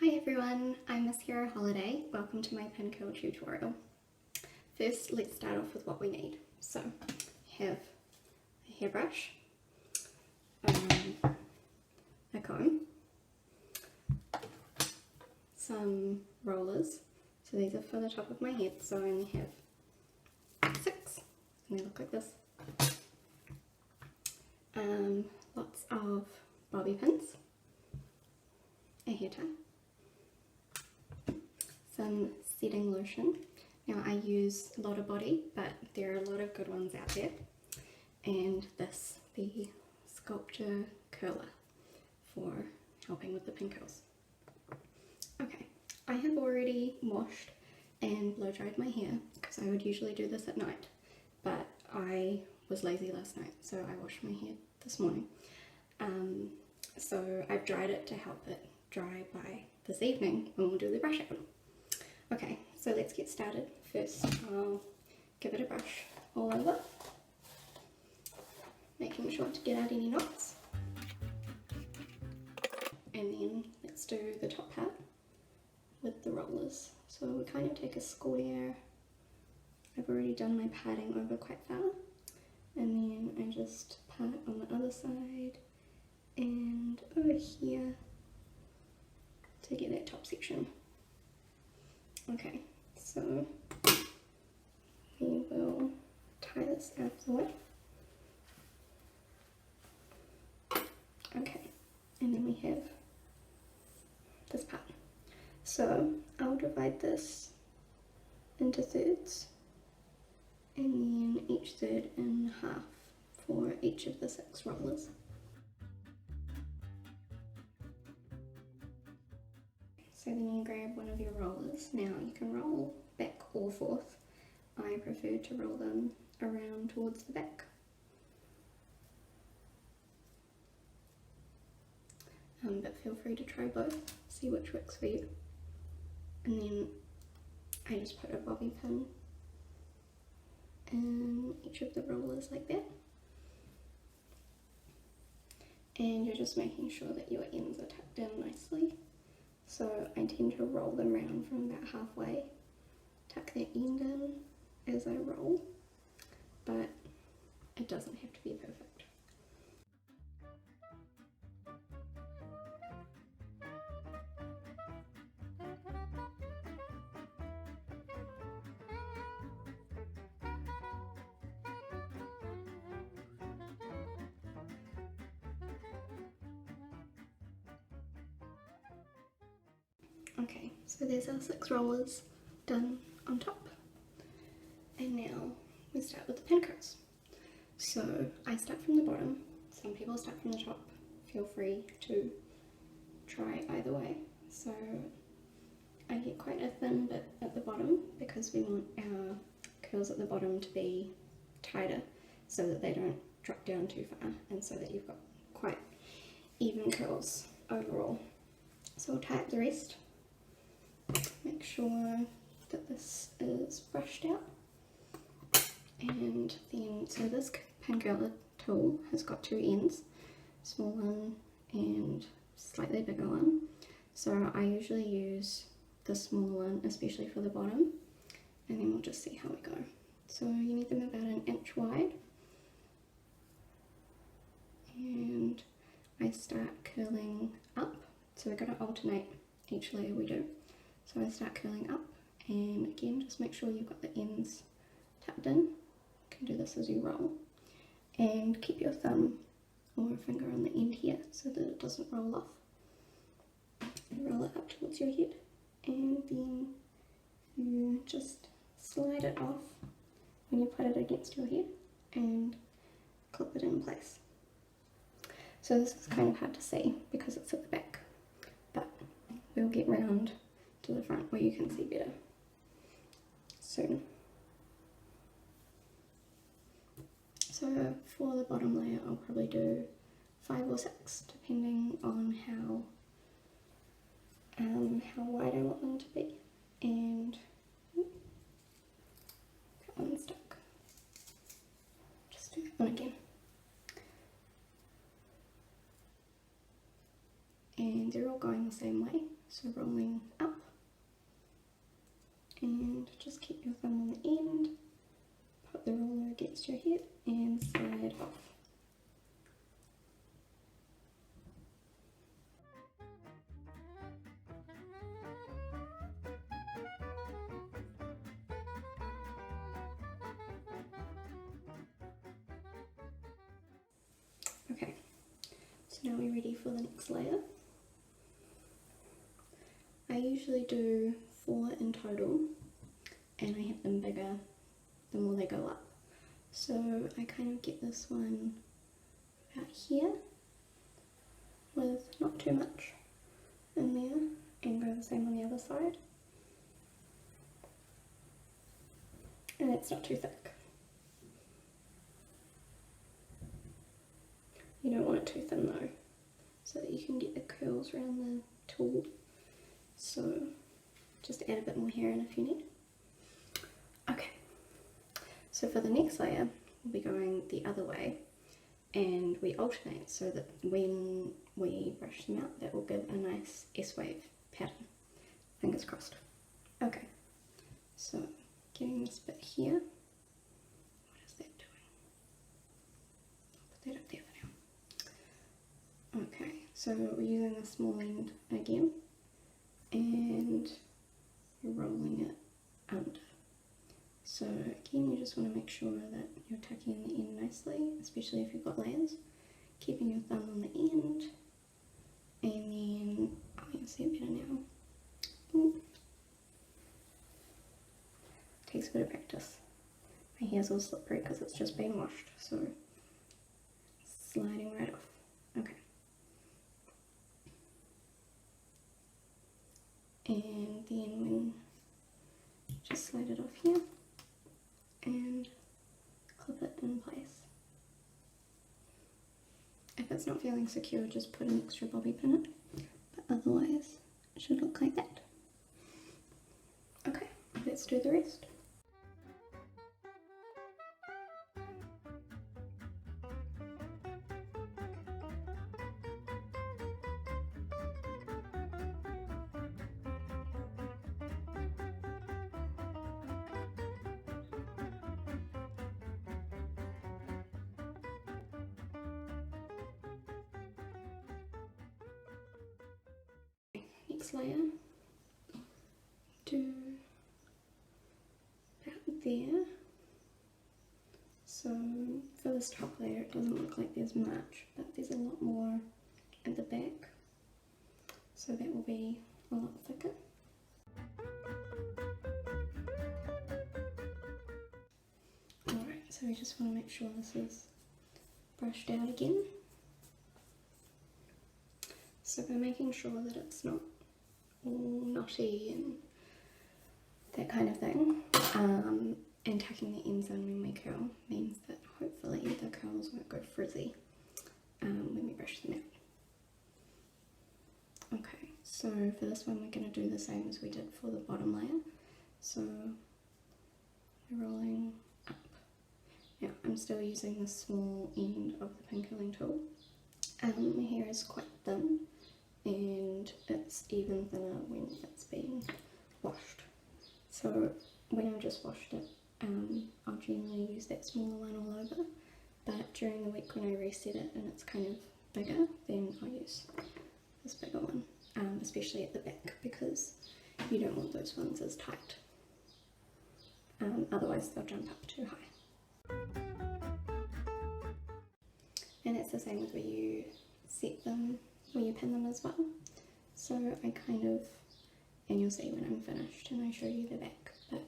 Hi everyone, I'm Miss Hero Holliday. Welcome to my pin curl tutorial. First, let's start off with what we need. So, have a hairbrush, a comb, some rollers. So these are for the top of my head, so I only have 6, and they look like this. Lots of bobby pins, a hair tie, some setting lotion. Now I use a lot of body, but there are a lot of good ones out there. And this, the Sculpture Curler for helping with the pin curls. Okay, I have already washed and blow dried my hair because I would usually do this at night, but I was lazy last night, so I washed my hair this morning. So I've dried it to help it dry by this evening when we'll do the brush out. Okay, so let's get started. First, I'll give it a brush all over, making sure to get out any knots. And then let's do the top part with the rollers. So we kind of take a square. I've already done my parting over quite far. And then I just part on the other side and over here to get that top section. Okay, so we will tie this out of the way. Okay, and then we have this part. So I'll divide this into thirds, and then each third in half for each of the 6 rollers. So then you grab one of your rollers. Now you can roll back or forth. I prefer to roll them around towards the back. But feel free to try both, see which works for you. And then I just put a bobby pin in each of the rollers like that. And you're just making sure that your ends are tucked in nicely. So I tend to roll them around from about halfway, tuck that end in as I roll, but it doesn't have to be perfect. Okay, so there's our 6 rollers done on top. And now we start with the pin curls. So I start from the bottom. Some people start from the top. Feel free to try either way. So I get quite a thin bit at the bottom because we want our curls at the bottom to be tighter so that they don't drop down too far and so that you've got quite even curls overall. So we'll tie up the rest. Make sure that this is brushed out, and then so this pin curler tool has got 2 ends, small one and slightly bigger one. So I usually use the small one, especially for the bottom, and then we'll just see how we go. So you need them about 1 inch wide, and I start curling up. So we're going to alternate each layer we do. So I start curling up, and again, just make sure you've got the ends tucked in. You can do this as you roll. And keep your thumb or finger on the end here so that it doesn't roll off. And roll it up towards your head, and then you just slide it off when you put it against your head and clip it in place. So this is kind of hard to see because it's at the back, but we'll get round to the front where you can see better soon. So for the bottom layer, I'll probably do 5 or 6 depending on how wide I want them to be. And that one's stuck. Just do that one again. And they're all going the same way, so rolling up, and just keep your thumb on the end, put the roller against your head and slide off. Okay, so now we're ready for the next layer. I usually do 4 in total, and I have them bigger the more they go up. So I kind of get this one about here with not too much in there, and go the same on the other side. And it's not too thick. You don't want it too thin though, so that you can get the curls around the tool. So just add a bit more hair in if you need. Okay, so for the next layer, we'll be going the other way, and we alternate so that when we brush them out, that will give a nice S-wave pattern. Fingers crossed. Okay, so getting this bit here. What is that doing? I'll put that up there for now. Okay, so we're using the small end again, and rolling it under. So again, you just want to make sure that you're tucking in the end nicely, especially if you've got layers. Keeping your thumb on the end, and then, oh, you'll see it better now. Ooh. Takes a bit of practice. My hair's all slippery because it's just been washed, so sliding right off. Okay. And then when just slide it off here and clip it in place. If it's not feeling secure, just put an extra bobby pin in, but otherwise it should look like that. Okay, let's do the rest. Next layer, do about there. So for this top layer, it doesn't look like there's much, but there's a lot more at the back, so that will be a lot thicker. Alright, so we just want to make sure this is brushed out again. So by making sure that it's not all knotty and that kind of thing, and tucking the ends in when we curl means that hopefully the curls won't go frizzy when we brush them out. Okay, so for this one we're going to do the same as we did for the bottom layer. So we're rolling up. Now I'm still using the small end of the pin curling tool. My hair is quite thin, and it's even thinner when it's been washed. So when I've just washed it, I'll generally use that smaller one all over, but during the week when I reset it and it's kind of bigger, then I'll use this bigger one, especially at the back, because you don't want those ones as tight, otherwise they'll jump up too high. And it's the same with where you set them, where you pin them as well. So I kind of, and you'll see when I'm finished and I show you the back, but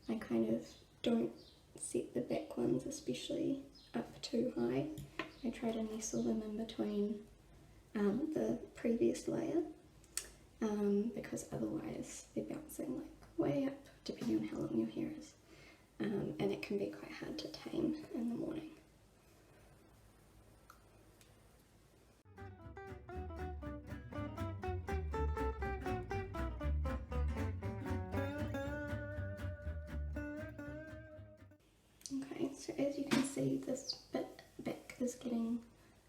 I kind of don't set the back ones especially up too high. I try to nestle them in between the previous layer, because otherwise they're bouncing like way up depending on how long your hair is, and it can be quite hard to tame in the morning. Okay, so as you can see, this bit back is getting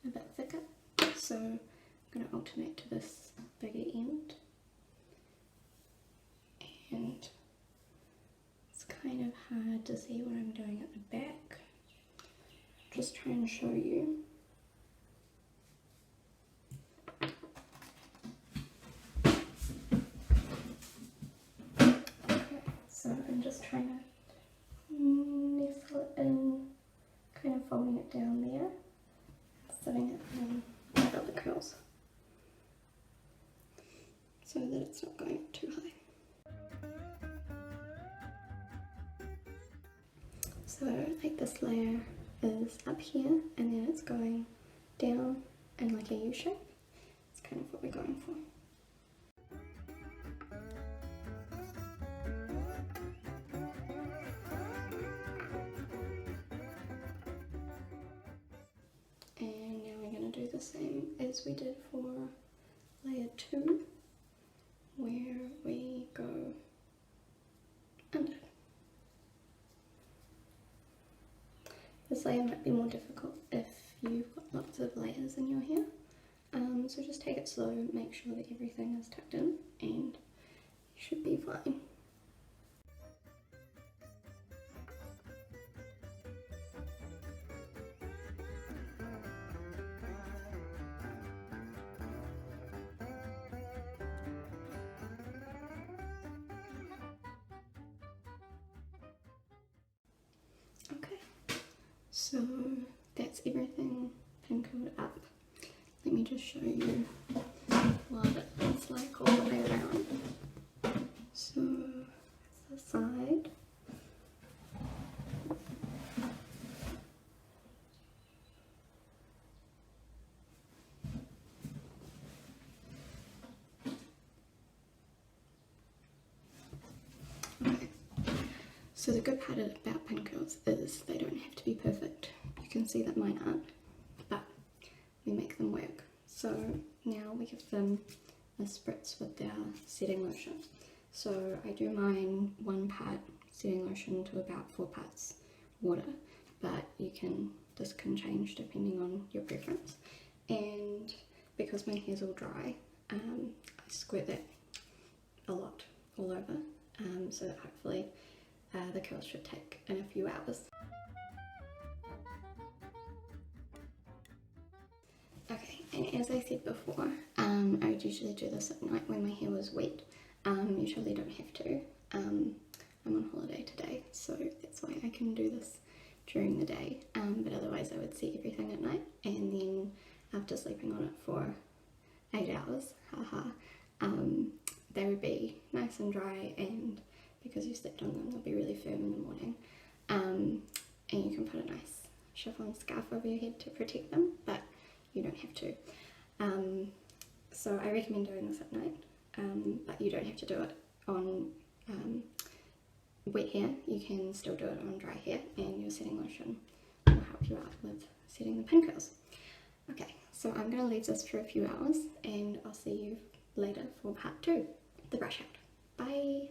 a bit thicker, so I'm going to alternate to this bigger end, and it's kind of hard to see what I'm doing at the back. Just try and show you. Okay, so I'm just trying to nestle it in, kind of folding it down there, setting it in with other curls so that it's not going up too high. So like this layer is up here and then it's going down in like a U shape. It's kind of what we're going for. And now we're going to do the same as we did for layer 2, where we go under. This layer might be more difficult if you've got lots of layers in your hair, so just take it slow, make sure that everything is tucked in, and you should be fine. Okay, so that's everything pinkled up. Let me just show you what it looks like all the way around. So that's the side. Okay. So the good part about pin curls is they don't have to be perfect. You can see that mine aren't, but we make them work. So now we give them a spritz with our setting lotion. So I do mine 1 part setting lotion to about 4 parts water, but this can change depending on your preference. And because my hair's all dry, I squirt that a lot all over, so that hopefully the curls should take in a few hours. Okay, and as I said before, I would usually do this at night when my hair was wet. Usually don't have to. I'm on holiday today, so that's why I can do this during the day, but otherwise I would set everything at night, and then after sleeping on it for 8 hours, they would be nice and dry, and because you slept on them, they'll be really firm in the morning. And you can put a nice chiffon scarf over your head to protect them, but you don't have to. So I recommend doing this at night, but you don't have to do it on wet hair. You can still do it on dry hair, and your setting lotion will help you out with setting the pin curls. Okay, so I'm going to leave this for a few hours, and I'll see you later for part 2, the brush out. Bye!